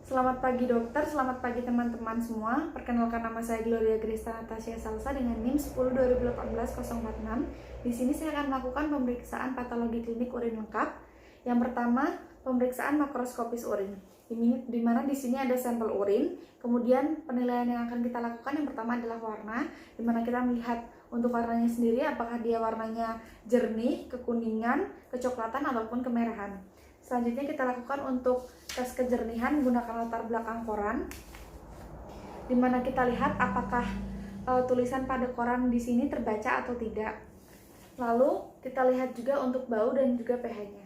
Selamat pagi dokter, selamat pagi teman-teman semua. Perkenalkan, nama saya Gloria Grista Natasha Salsa dengan NIM 10-2018-046. Di sini saya akan melakukan pemeriksaan patologi klinik urin lengkap. Yang pertama, pemeriksaan makroskopis urin. Di mana di sini ada sampel urin. Kemudian penilaian yang akan kita lakukan yang pertama adalah warna, di mana kita melihat untuk warnanya sendiri apakah dia warnanya jernih, kekuningan, kecoklatan ataupun kemerahan. Selanjutnya kita lakukan untuk tes kejernihan menggunakan latar belakang koran, di mana kita lihat apakah tulisan pada koran di sini terbaca atau tidak. Lalu kita lihat juga untuk bau dan juga pH-nya.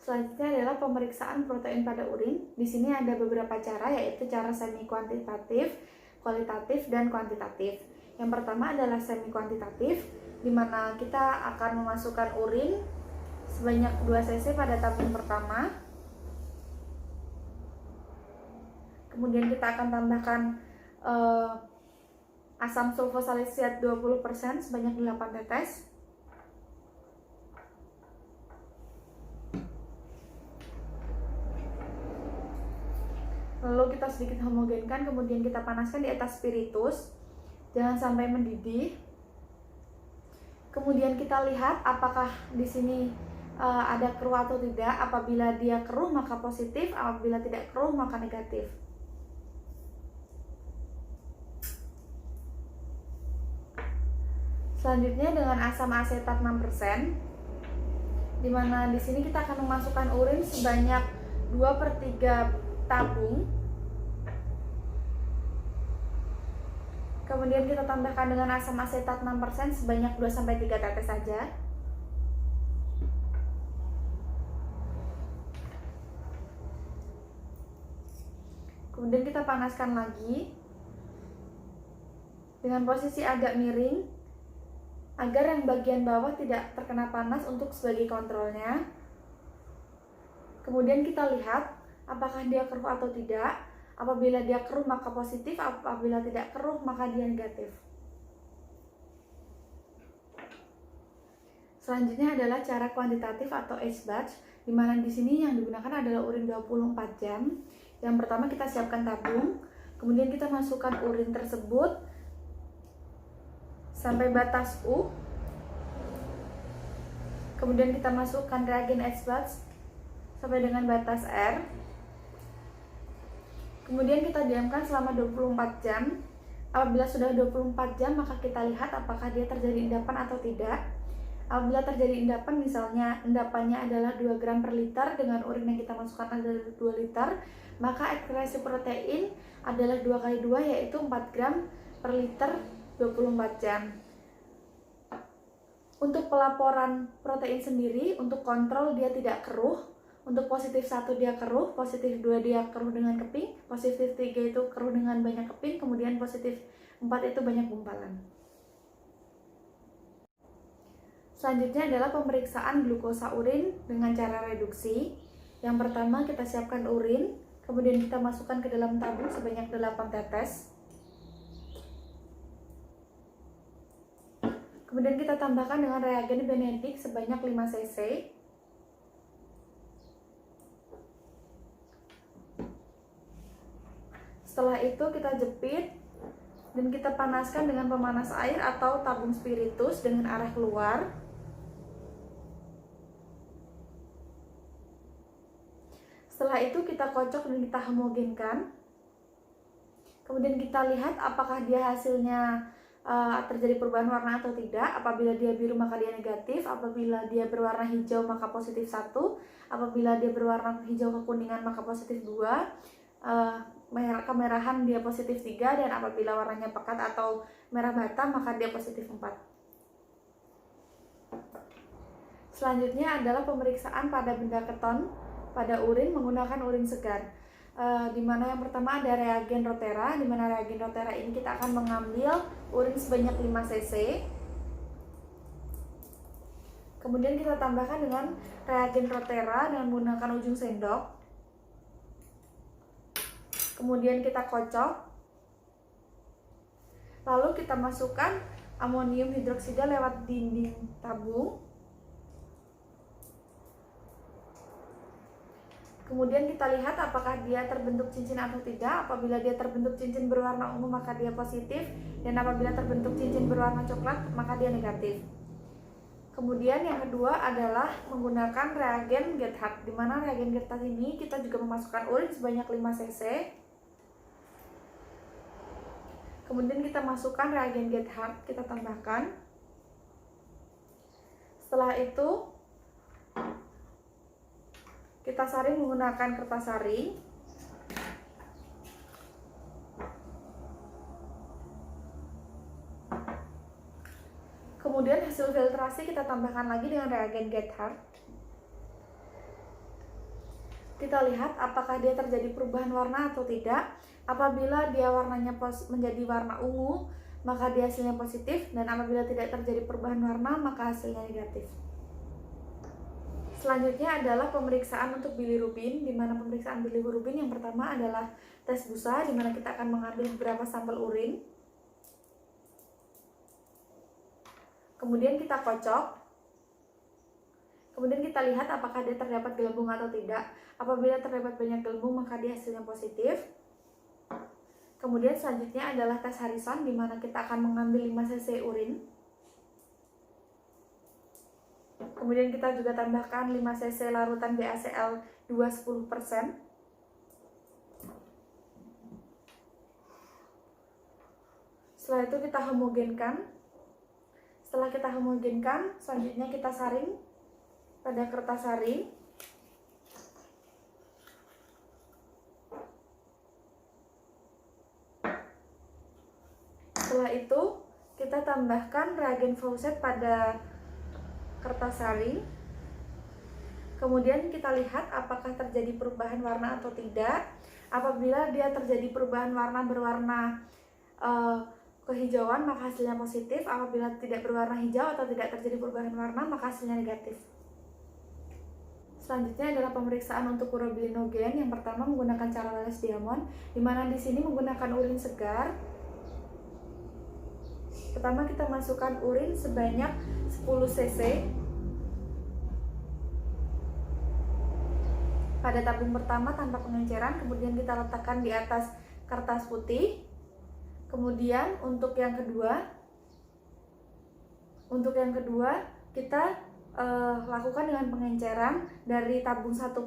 Selanjutnya adalah pemeriksaan protein pada urin. Di sini ada beberapa cara, yaitu cara semi kuantitatif, kualitatif, dan kuantitatif. Yang pertama adalah semi kuantitatif, di mana kita akan memasukkan urin sebanyak 2 cc pada tabung pertama. Kemudian kita akan tambahkan asam sulfosalisiat 20% sebanyak 8 tetes. Lalu kita sedikit homogenkan, kemudian kita panaskan di atas spiritus, jangan sampai mendidih. Kemudian kita lihat apakah di sini ada keruh atau tidak. Apabila dia keruh maka positif, apabila tidak keruh maka negatif. Selanjutnya dengan asam asetat 6%, dimana di sini kita akan memasukkan urin sebanyak 2/3 tabung. Kemudian kita tambahkan dengan asam asetat 6% sebanyak 2-3 tetes saja. Kemudian kita panaskan lagi dengan posisi agak miring agar yang bagian bawah tidak terkena panas untuk sebagai kontrolnya. Kemudian kita lihat apakah dia keruh atau tidak. Apabila dia keruh maka positif, apabila tidak keruh maka dia negatif. Selanjutnya adalah cara kuantitatif atau age batch, di mana di sini yang digunakan adalah urin 24 jam. Yang pertama kita siapkan tabung, kemudian kita masukkan urin tersebut sampai batas U. Kemudian kita masukkan reagen age batch sampai dengan batas R. Kemudian kita diamkan selama 24 jam. Apabila sudah 24 jam maka kita lihat apakah dia terjadi endapan atau tidak. Apabila terjadi endapan, misalnya endapannya adalah 2 gram per liter dengan urin yang kita masukkan adalah 2 liter, maka ekskresi protein adalah 2 kali 2 yaitu 4 gram per liter 24 jam. Untuk pelaporan protein sendiri, untuk kontrol dia tidak keruh. Untuk positif 1 dia keruh, positif 2 dia keruh dengan keping, positif 3 itu keruh dengan banyak keping, kemudian positif 4 itu banyak gumpalan. Selanjutnya adalah pemeriksaan glukosa urin dengan cara reduksi. Yang pertama kita siapkan urin, kemudian kita masukkan ke dalam tabung sebanyak 8 tetes. Kemudian kita tambahkan dengan reagen Benedict sebanyak 5 cc. Setelah itu kita jepit dan kita panaskan dengan pemanas air atau tabung spiritus dengan arah keluar. Setelah itu kita kocok dan kita homogenkan. Kemudian kita lihat apakah dia hasilnya terjadi perubahan warna atau tidak. Apabila dia biru maka dia negatif, apabila dia berwarna hijau maka positif 1, apabila dia berwarna hijau kekuningan maka positif 2, kemerahan dia positif 3, dan apabila warnanya pekat atau merah bata maka dia positif 4. Selanjutnya adalah pemeriksaan pada benda keton pada urin menggunakan urin segar. Di mana yang pertama ada reagen Rotera, di mana reagen Rotera ini kita akan mengambil urin sebanyak 5 cc. Kemudian kita tambahkan dengan reagen Rotera dengan menggunakan ujung sendok. Kemudian kita kocok. Lalu kita masukkan amonium hidroksida lewat dinding tabung. Kemudian kita lihat apakah dia terbentuk cincin atau tidak. Apabila dia terbentuk cincin berwarna ungu maka dia positif, dan apabila terbentuk cincin berwarna coklat maka dia negatif. Kemudian yang kedua adalah menggunakan reagen Gethard, di mana reagen Gethard ini kita juga memasukkan urin sebanyak 5 cc. Kemudian kita masukkan reagen Gethard, kita tambahkan. Setelah itu kita saring menggunakan kertas saring. Kemudian hasil filtrasi kita tambahkan lagi dengan reagen Gethard. Kita lihat apakah dia terjadi perubahan warna atau tidak. Apabila dia warnanya menjadi warna ungu, maka dia hasilnya positif, dan apabila tidak terjadi perubahan warna, maka hasilnya negatif. Selanjutnya adalah pemeriksaan untuk bilirubin, di mana pemeriksaan bilirubin yang pertama adalah tes busa, di mana kita akan mengambil beberapa sampel urin. Kemudian kita kocok. Kemudian kita lihat apakah dia terdapat gelembung atau tidak. Apabila terdapat banyak gelembung, maka dia hasilnya positif. Kemudian selanjutnya adalah tes Harrison, di mana kita akan mengambil 5 cc urin. Kemudian kita juga tambahkan 5 cc larutan BaCl 2 10%. Setelah itu kita homogenkan. Setelah kita homogenkan, selanjutnya kita saring pada kertas saring. Setelah itu kita tambahkan reagen Faucet pada kertas saring. Kemudian kita lihat apakah terjadi perubahan warna atau tidak. Apabila dia terjadi perubahan warna berwarna kehijauan, maka hasilnya positif. Apabila tidak berwarna hijau atau tidak terjadi perubahan warna, maka hasilnya negatif. Selanjutnya adalah pemeriksaan untuk urobilinogen. Yang pertama menggunakan cara Wallace Diamond, di mana di sini menggunakan urin segar. Pertama kita masukkan urin sebanyak 10 cc pada tabung pertama tanpa pengenceran, kemudian kita letakkan di atas kertas putih. Kemudian untuk yang kedua kita lakukan dengan pengenceran dari tabung 1/10.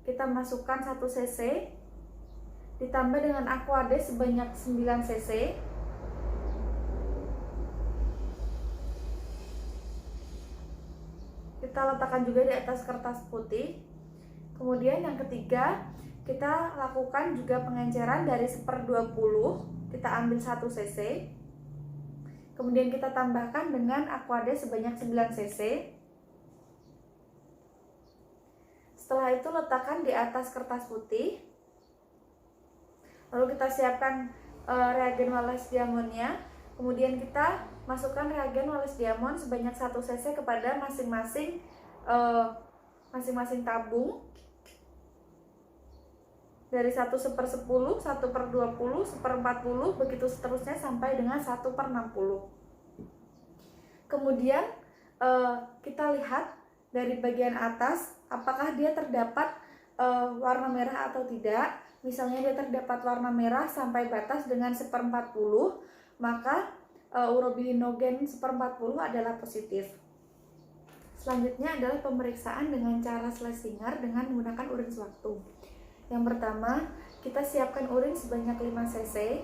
Kita masukkan 1 cc ditambah dengan Aquade sebanyak 9 cc. Kita letakkan juga di atas kertas putih. Kemudian yang ketiga, kita lakukan juga pengenceran dari 1/20. Kita ambil 1 cc. Kemudian kita tambahkan dengan Aquade sebanyak 9 cc. Setelah itu letakkan di atas kertas putih. Lalu kita siapkan reagen Wallace Diamondnya. Kemudian kita masukkan reagen Wallace Diamond sebanyak 1 cc kepada masing-masing tabung. Dari 1/10, 1/20, 1/40, begitu seterusnya sampai dengan 1/60. Kemudian kita lihat dari bagian atas apakah dia terdapat warna merah atau tidak. Misalnya dia terdapat warna merah sampai batas dengan 1/40, maka urobilinogen 1/40 adalah positif. Selanjutnya adalah pemeriksaan dengan cara Schlesinger dengan menggunakan urin sewaktu. Yang pertama, kita siapkan urin sebanyak 5 cc.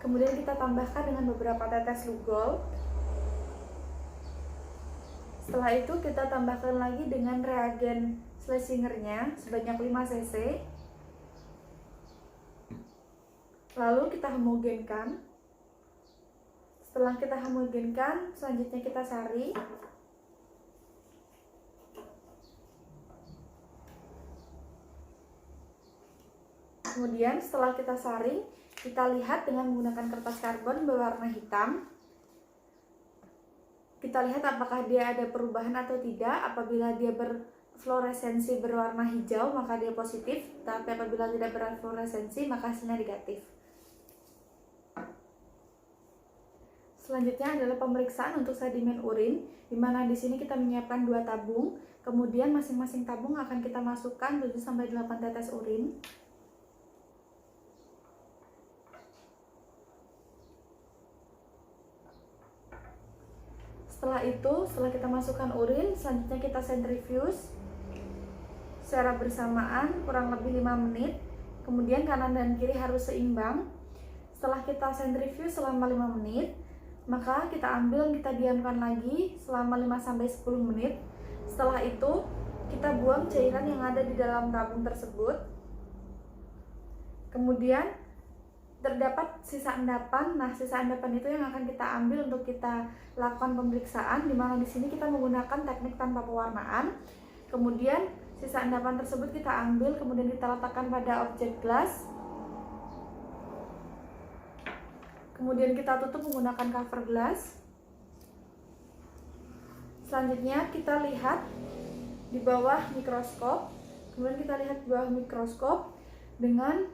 Kemudian kita tambahkan dengan beberapa tetes Lugol. Setelah itu kita tambahkan lagi dengan reagen Schlesinger-nya sebanyak 5 cc. Lalu kita homogenkan. Setelah kita homogenkan, selanjutnya kita saring. Kemudian setelah kita saring, kita lihat dengan menggunakan kertas karbon berwarna hitam. Kita lihat apakah dia ada perubahan atau tidak. Apabila dia berfluoresensi berwarna hijau, maka dia positif. Tapi apabila tidak berfluoresensi, maka hasilnya negatif. Selanjutnya adalah pemeriksaan untuk sedimen urin, di mana di sini kita menyiapkan 2 tabung. Kemudian masing-masing tabung akan kita masukkan 7-8 tetes urin. Setelah itu, setelah kita masukkan urin, selanjutnya kita centrifuge secara bersamaan kurang lebih 5 menit. Kemudian kanan dan kiri harus seimbang. Setelah kita centrifuge selama 5 menit, maka kita ambil, kita diamkan lagi selama 5-10 menit. Setelah itu, kita buang cairan yang ada di dalam tabung tersebut. Kemudian terdapat sisa endapan. Nah, sisa endapan itu yang akan kita ambil untuk kita lakukan pemeriksaan, di mana di sini kita menggunakan teknik tanpa pewarnaan. Kemudian sisa endapan tersebut kita ambil, kemudian kita letakkan pada objek gelas. Kemudian kita tutup menggunakan cover gelas. Selanjutnya kita lihat di bawah mikroskop. Kemudian kita lihat di bawah mikroskop dengan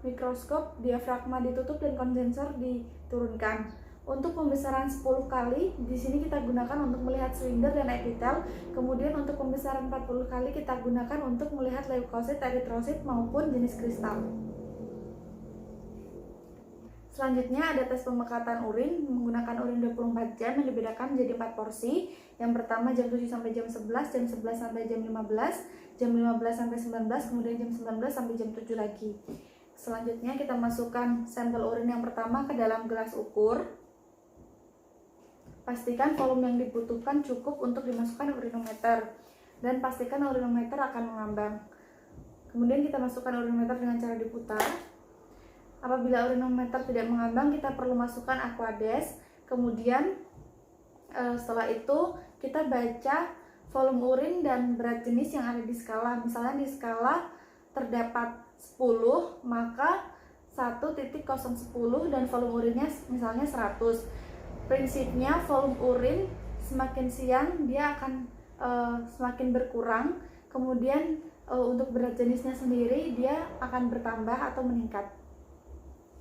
mikroskop diafragma ditutup dan kondensor diturunkan. Untuk pembesaran 10 kali, di sini kita gunakan untuk melihat silinder dan epitel. Kemudian untuk pembesaran 40 kali kita gunakan untuk melihat leukosit, eritrosit maupun jenis kristal. Selanjutnya ada tes pemekatan urin menggunakan urin 24 jam yang dibedakan menjadi 4 porsi. Yang pertama jam 7 sampai jam 11, jam 11 sampai jam 15, jam 15 sampai 19, kemudian jam 19 sampai jam 7 lagi. Selanjutnya kita masukkan sampel urin yang pertama ke dalam gelas ukur. Pastikan volume yang dibutuhkan cukup untuk dimasukkan urinometer dan pastikan urinometer akan mengambang. Kemudian kita masukkan urinometer dengan cara diputar. Apabila urinometer tidak mengambang, kita perlu masukkan Aquades. Kemudian setelah itu kita baca volume urin dan berat jenis yang ada di skala. Misalnya di skala terdapat 10, maka 1.010 dan volume urinnya misalnya 100. Prinsipnya volume urin semakin siang dia akan semakin berkurang. Kemudian untuk berat jenisnya sendiri dia akan bertambah atau meningkat.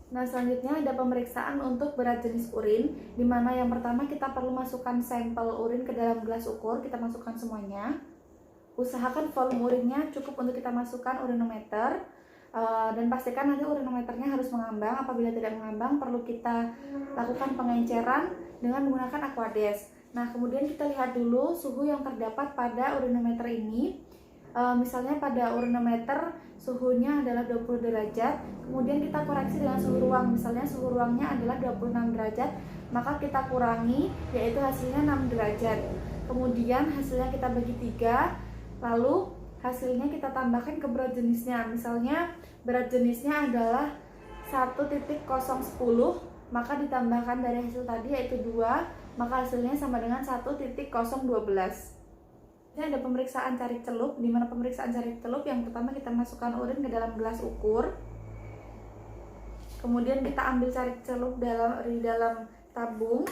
Nah, selanjutnya ada pemeriksaan untuk berat jenis urin, di mana yang pertama kita perlu masukkan sampel urin ke dalam gelas ukur. Kita masukkan semuanya. Usahakan volume urinnya cukup untuk kita masukkan urinometer, dan pastikan nanti urinometernya harus mengambang. Apabila tidak mengambang, perlu kita lakukan pengenceran dengan menggunakan Aquades. Nah, kemudian kita lihat dulu suhu yang terdapat pada urinometer ini. Misalnya pada urinometer suhunya adalah 20 derajat, kemudian kita koreksi dengan suhu ruang. Misalnya suhu ruangnya adalah 26 derajat, maka kita kurangi, yaitu hasilnya 6 derajat. Kemudian hasilnya kita bagi 3, lalu hasilnya kita tambahkan ke berat jenisnya. Misalnya berat jenisnya adalah 1.010, maka ditambahkan dari hasil tadi yaitu 2, maka hasilnya sama dengan 1.012. Ini ada pemeriksaan cari celup, di mana pemeriksaan cari celup yang pertama kita masukkan urin ke dalam gelas ukur. Kemudian kita ambil cari celup di dalam tabung.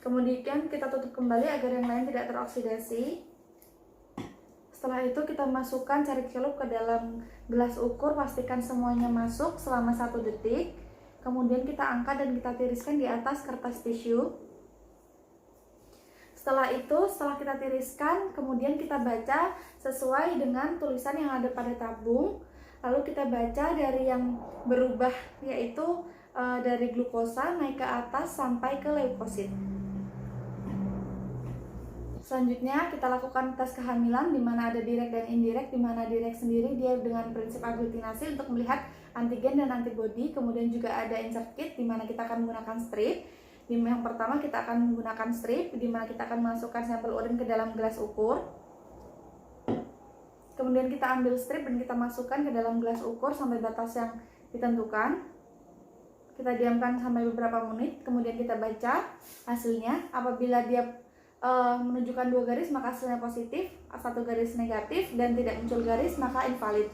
Kemudian kita tutup kembali agar yang lain tidak teroksidasi. Setelah itu kita masukkan cari celup ke dalam gelas ukur, pastikan semuanya masuk selama 1 detik. Kemudian kita angkat dan kita tiriskan di atas kertas tisu. Setelah itu, setelah kita tiriskan, kemudian kita baca sesuai dengan tulisan yang ada pada tabung. Lalu kita baca dari yang berubah, yaitu dari glukosa naik ke atas sampai ke leukosit. Selanjutnya kita lakukan tes kehamilan, di mana ada direct dan indirect. Di mana direct sendiri dia dengan prinsip aglutinasi untuk melihat antigen dan antibodi. Kemudian juga ada insert kit, di mana kita akan menggunakan strip. Yang pertama kita akan menggunakan strip, di mana kita akan masukkan sampel urin ke dalam gelas ukur. Kemudian kita ambil strip dan kita masukkan ke dalam gelas ukur sampai batas yang ditentukan. Kita diamkan sampai beberapa menit, kemudian kita baca hasilnya. Apabila dia menunjukkan 2 garis maka hasilnya positif, 1 garis negatif, dan tidak muncul garis maka invalid.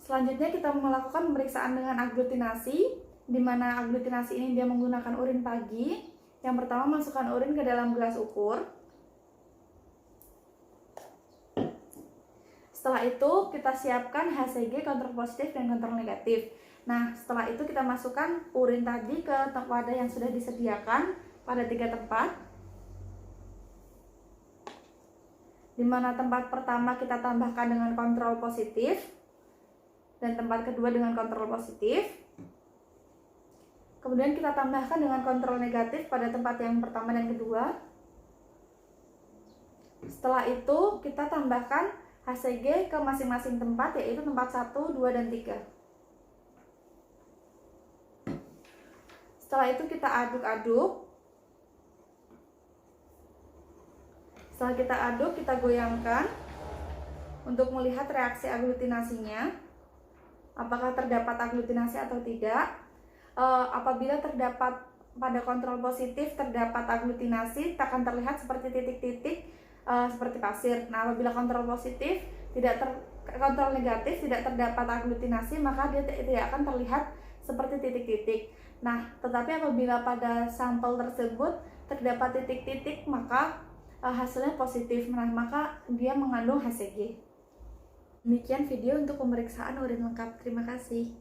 Selanjutnya kita melakukan pemeriksaan dengan aglutinasi, di mana aglutinasi ini dia menggunakan urin pagi. Yang pertama masukkan urin ke dalam gelas ukur. Setelah itu kita siapkan HCG kontrol positif dan kontrol negatif. Nah, setelah itu kita masukkan urin tadi ke wadah yang sudah disediakan pada 3 tempat. Di mana tempat pertama kita tambahkan dengan kontrol positif dan tempat kedua dengan kontrol positif. Kemudian kita tambahkan dengan kontrol negatif pada tempat yang pertama dan kedua. Setelah itu kita tambahkan HCG ke masing-masing tempat, yaitu tempat 1, 2, dan 3. Setelah itu kita aduk-aduk. Setelah kita aduk, kita goyangkan untuk melihat reaksi aglutinasinya, apakah terdapat aglutinasi atau tidak. Apabila terdapat pada kontrol positif terdapat aglutinasi, akan terlihat seperti titik-titik seperti pasir. Nah, apabila kontrol positif kontrol negatif tidak terdapat aglutinasi, maka dia tidak akan terlihat seperti titik-titik. Nah, tetapi apabila pada sampel tersebut terdapat titik-titik, maka hasilnya positif. Nah, maka dia mengandung HCG. Demikian video untuk pemeriksaan urin lengkap. Terima kasih.